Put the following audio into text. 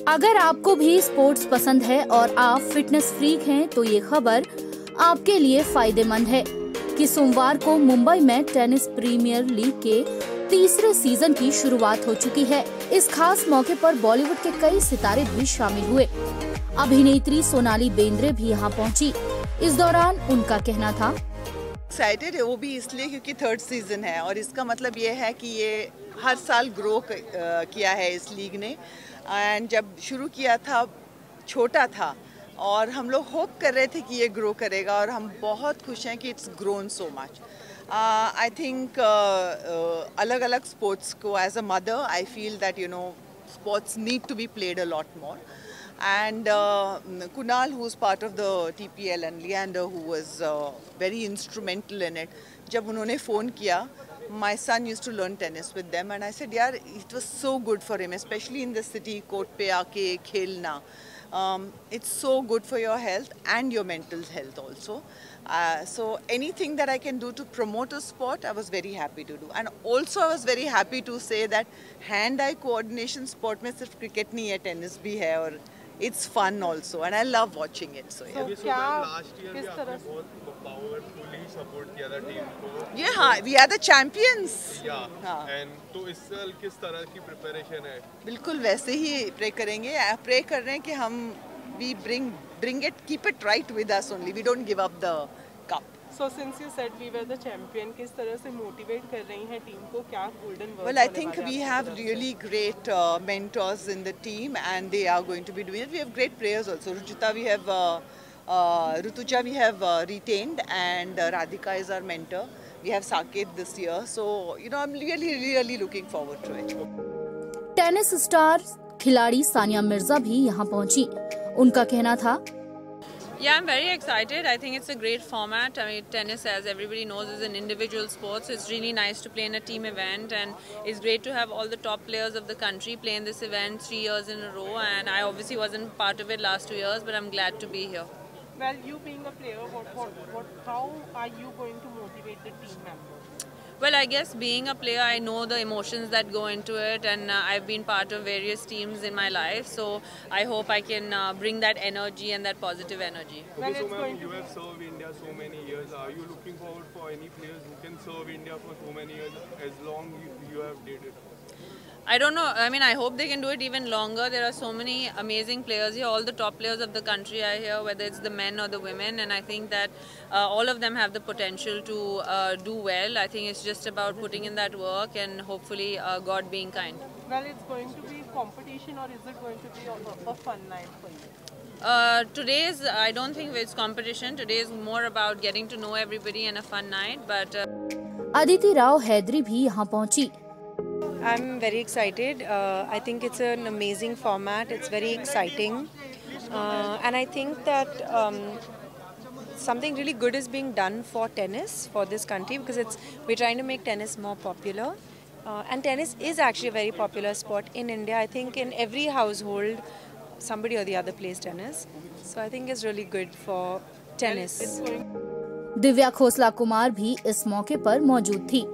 अगर आपको भी स्पोर्ट्स पसंद है और आप फिटनेस फ्रीक हैं तो ये खबर आपके लिए फायदेमंद है कि सोमवार को मुंबई में टेनिस प्रीमियर लीग के तीसरे सीजन की शुरुआत हो चुकी है। इस खास मौके पर बॉलीवुड के कई सितारे भी शामिल हुए। अभिनेत्री सोनाली बेंद्रे भी यहाँ पहुँची। इस दौरान उनका कहना था, एक्साइटेड है वो भी इसलिए क्योंकि थर्ड सीजन है और इसका मतलब ये है कि ये हर साल ग्रो किया है इस लीग ने। एंड जब शुरू किया था छोटा था और हम लोग होप कर रहे थे कि ये ग्रो करेगा और हम बहुत खुश हैं कि it's grown so much. I think अलग अलग स्पोर्ट्स को as a mother I feel that sports need to be played a lot more. And Kunal, who's part of the TPL, and Leander, who was very instrumental in it. जब उन्होंने phone किया, my son used to learn tennis with them, and I said, यार, it was so good for him, especially in the city, court पे आके खेलना. It's so good for your health and your mental health also. So anything that I can do to promote a sport, I was very happy to do. And also I was very happy to say that hand-eye coordination sport में सिर्फ cricket नहीं है, tennis भी है और it's fun also, and I love watching it. So yeah. क्या last year भी आपने बहुत पावरफुली सपोर्ट किया था टीम को? Yeah, हाँ, we are the champions. Yeah. And तो इस साल किस तरह की प्रिपरेशन है? बिल्कुल वैसे ही प्रे करेंगे। प्रे कर रहे हैं कि हम we bring it, keep it right with us only. We don't give up the cup. So since you said we were the champion, किस तरह से motivate कर रही हैं टीम को? क्या golden words? Well, I think we have really great mentors in the team, and they are going to be doing it. We have great players also. Rutuja we have retained, and Radhika is our mentor. We have Saket this year, so I'm really looking forward to it. Tennis star खिलाड़ी सानिया मिर्जा भी यहाँ पहुँची। उनका कहना था, Yeah, I'm very excited. I think it's a great format. I mean, tennis, as everybody knows, is an individual sport, so it's really nice to play in a team event, and it's great to have all the top players of the country play in this event 3 years in a row, and I obviously wasn't part of it last 2 years, but I'm glad to be here. Well, you being a player, how are you going to motivate the team members? Well, I guess being a player, I know the emotions that go into it, and I've been part of various teams in my life, so I hope I can bring that energy and that positive energy. Okay, so ma'am, you have served India so many years. Are you looking forward for any players who can serve India for so many years as long you have did it? I don't know. I mean, I hope they can do it even longer. There are so many amazing players here. All the top players of the country are here, whether it's the men or the women. And I think that all of them have the potential to do well. I think it's just about putting in that work and hopefully God being kind. Well, it's going to be competition, or is it going to be a fun night for you? I don't think it's competition. Today is more about getting to know everybody and a fun night. But Aditi Rao Hydari भी यहाँ पहुँची। I'm very excited. I think it's an amazing format. It's very exciting. And I think that something really good is being done for tennis, for this country, because we're trying to make tennis more popular. And tennis is actually a very popular sport in India. I think in every household, somebody or the other plays tennis. So I think it's really good for tennis. Divya Khosla Kumar भी इस मौके पर मौजूद थी।